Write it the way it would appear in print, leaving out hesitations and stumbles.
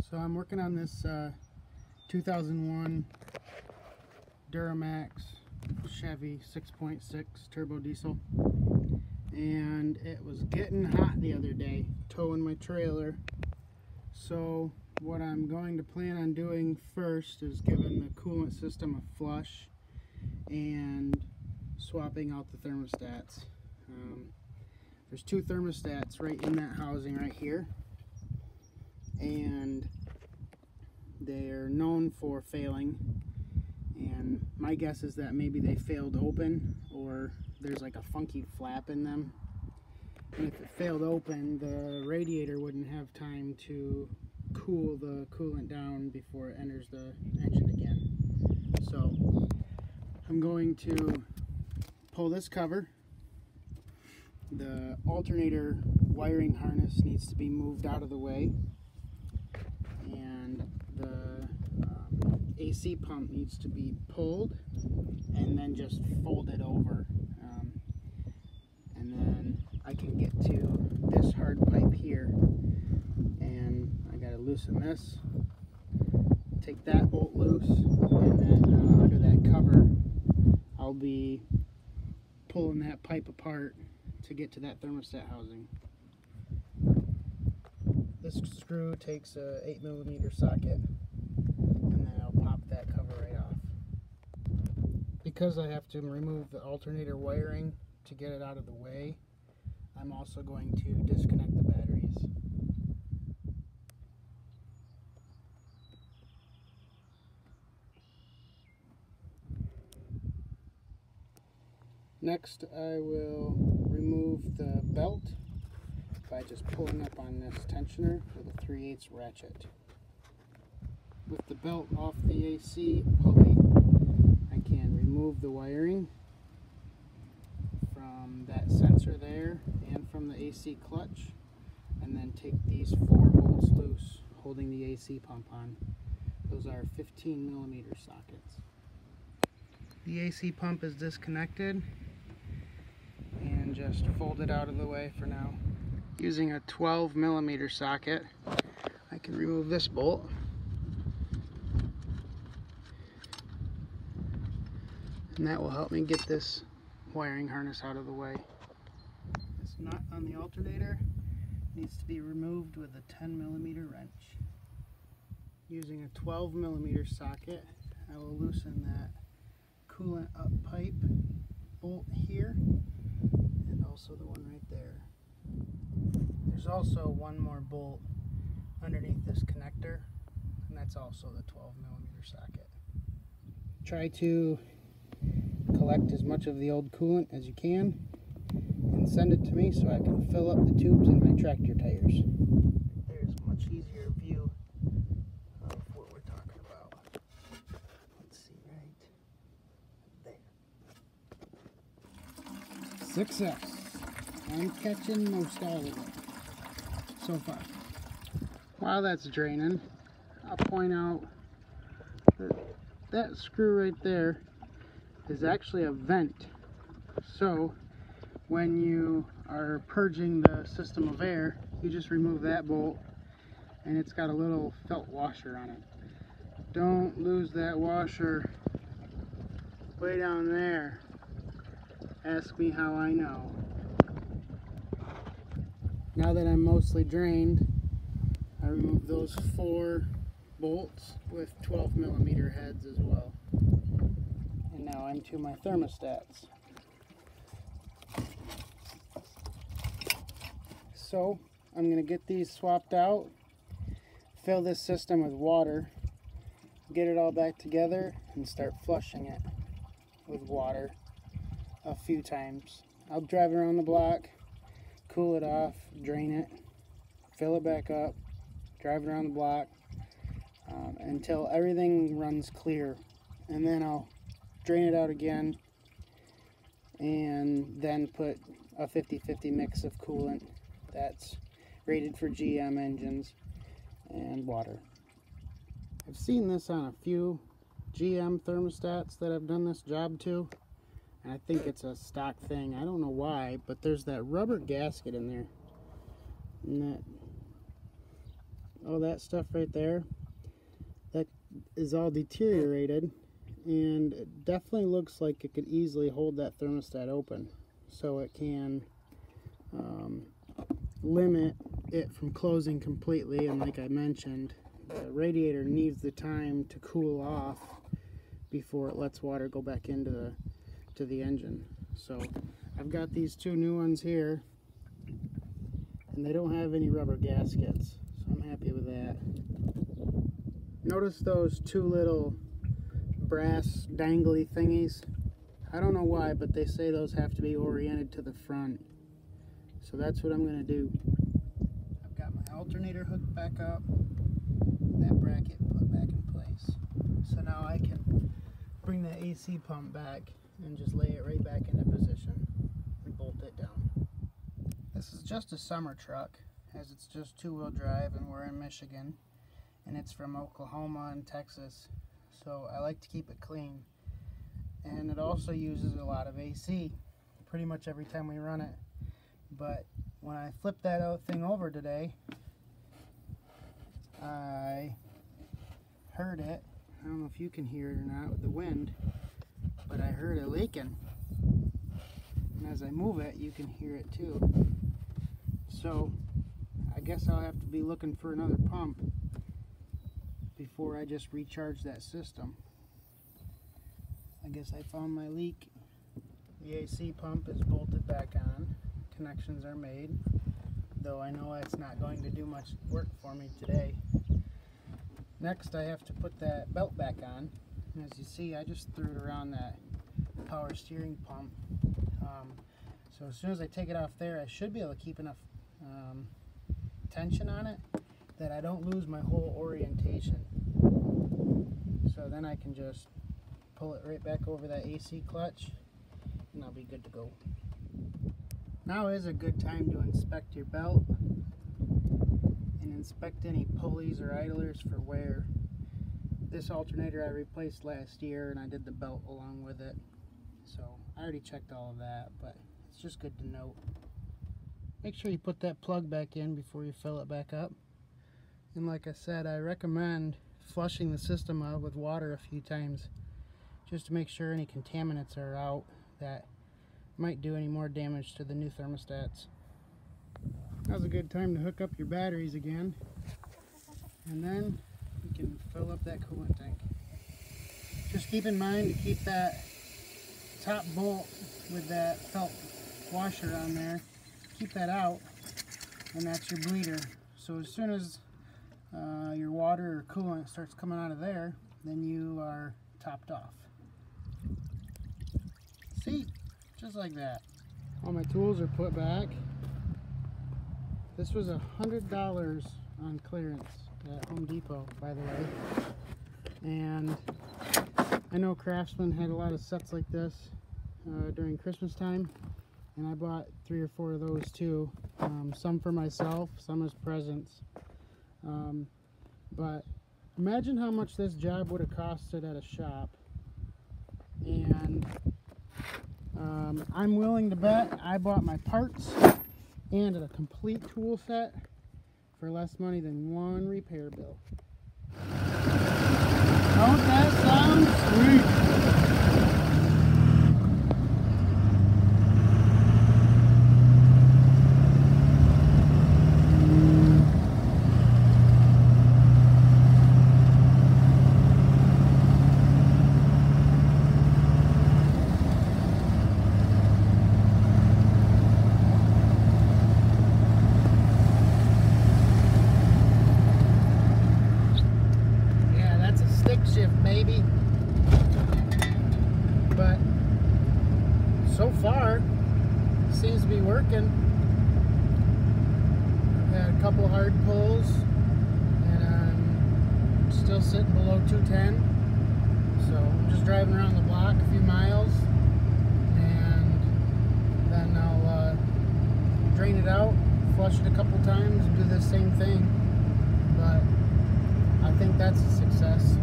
So I'm working on this 2001 Duramax Chevy 6.6 turbo diesel, and it was getting hot the other day towing my trailer. So what I'm going to plan on doing first is giving the coolant system a flush and swapping out the thermostats. There's two thermostats right in that housing right here, and they're known for failing, and my guess is that maybe they failed open, or there's like a funky flap in them, and if it failed open, the radiator wouldn't have time to cool the coolant down before it enters the engine again. So I'm going to pull this cover. The alternator wiring harness needs to be moved out of the way, and the AC pump needs to be pulled and then just folded over, and then I can get to this hard pipe here, and I gotta loosen this, take that bolt loose, and then under that cover I'll be pulling that pipe apart to get to that thermostat housing. This screw takes a 8mm socket, and then I'll pop that cover right off. Because I have to remove the alternator wiring to get it out of the way, I'm also going to disconnect the batteries. Next, I will remove the belt by just pulling up on this tensioner with a 3/8 ratchet. With the belt off the AC pulley, I can remove the wiring from that sensor there and from the AC clutch, and then take these 4 bolts loose holding the AC pump on. Those are 15mm sockets. The AC pump is disconnected and just fold it out of the way for now. Using a 12mm socket, I can remove this bolt, and that will help me get this wiring harness out of the way. This nut on the alternator needs to be removed with a 10mm wrench. Using a 12mm socket, I will loosen that coolant up pipe bolt here, and also the one right there. There's also one more bolt underneath this connector, and that's also the 12mm socket. Try to collect as much of the old coolant as you can and send it to me so I can fill up the tubes in my tractor tires. There's a much easier view of what we're talking about. Let's see, right there. Success! I'm catching most all of it so far. While that's draining, I'll point out that that screw right there is actually a vent. So when you are purging the system of air, you just remove that bolt, and it's got a little felt washer on it. Don't lose that washer way down there. Ask me how I know. Now that I'm mostly drained, I remove those 4 bolts with 12mm heads as well. And now I'm to my thermostats. So I'm going to get these swapped out, fill this system with water, get it all back together, and start flushing it with water a few times. I'll drive around the block, cool it off, drain it, fill it back up, drive it around the block until everything runs clear, and then I'll drain it out again and then put a 50-50 mix of coolant that's rated for GM engines and water. I've seen this on a few GM thermostats that I've done this job to, and I think it's a stock thing. I don't know why, but there's that rubber gasket in there, and that all that stuff right there, that is all deteriorated, and it definitely looks like it could easily hold that thermostat open, so it can limit it from closing completely. And like I mentioned, the radiator needs the time to cool off before it lets water go back into the engine. So I've got these two new ones here, and they don't have any rubber gaskets, so I'm happy with that. Notice those two little brass dangly thingies? I don't know why, but they say those have to be oriented to the front. So that's what I'm going to do. I've got my alternator hooked back up, that bracket put back in place. So now I can bring the AC pump back and just lay it right back into position and bolt it down. This is just a summer truck, as it's just two-wheel drive, and we're in Michigan, and it's from Oklahoma and Texas, so I like to keep it clean. And it also uses a lot of AC pretty much every time we run it. But when I flipped that thing over today, I heard it. I don't know if you can hear it or not with the wind, but I heard it leaking. And as I move it, you can hear it too. So I guess I'll have to be looking for another pump before I just recharge that system. I guess I found my leak. The AC pump is bolted back on. Connections are made, though I know it's not going to do much work for me today. Next, I have to put that belt back on. And as you see, I just threw it around that power steering pump. So as soon as I take it off there, I should be able to keep enough tension on it that I don't lose my whole orientation. So then I can just pull it right back over that AC clutch, and I'll be good to go. Now is a good time to inspect your belt and inspect any pulleys or idlers for wear. This alternator I replaced last year, and I did the belt along with it, so I already checked all of that, but it's just good to note. Make sure you put that plug back in before you fill it back up. And like I said, I recommend flushing the system out with water a few times just to make sure any contaminants are out that might do any more damage to the new thermostats. Now's a good time to hook up your batteries again, and then you can fill up that coolant tank. Just keep in mind to keep that top bolt with that felt washer on there, keep that out, and that's your bleeder. So as soon as your water or coolant starts coming out of there, then you are topped off. See? Just like that. All my tools are put back. This was $100 on clearance at Home Depot, by the way. And I know Craftsman had a lot of sets like this during Christmas time, and I bought 3 or 4 of those too. Some for myself, some as presents. But imagine how much this job would have costed at a shop. And I'm willing to bet I bought my parts and a complete tool set for less money than one repair bill. Don't that sound sweet? Maybe, but so far seems to be working. I've had a couple hard pulls, and I'm still sitting below 210. So I'm just driving around the block a few miles, and then I'll drain it out, flush it a couple times, and do the same thing. But I think that's a success.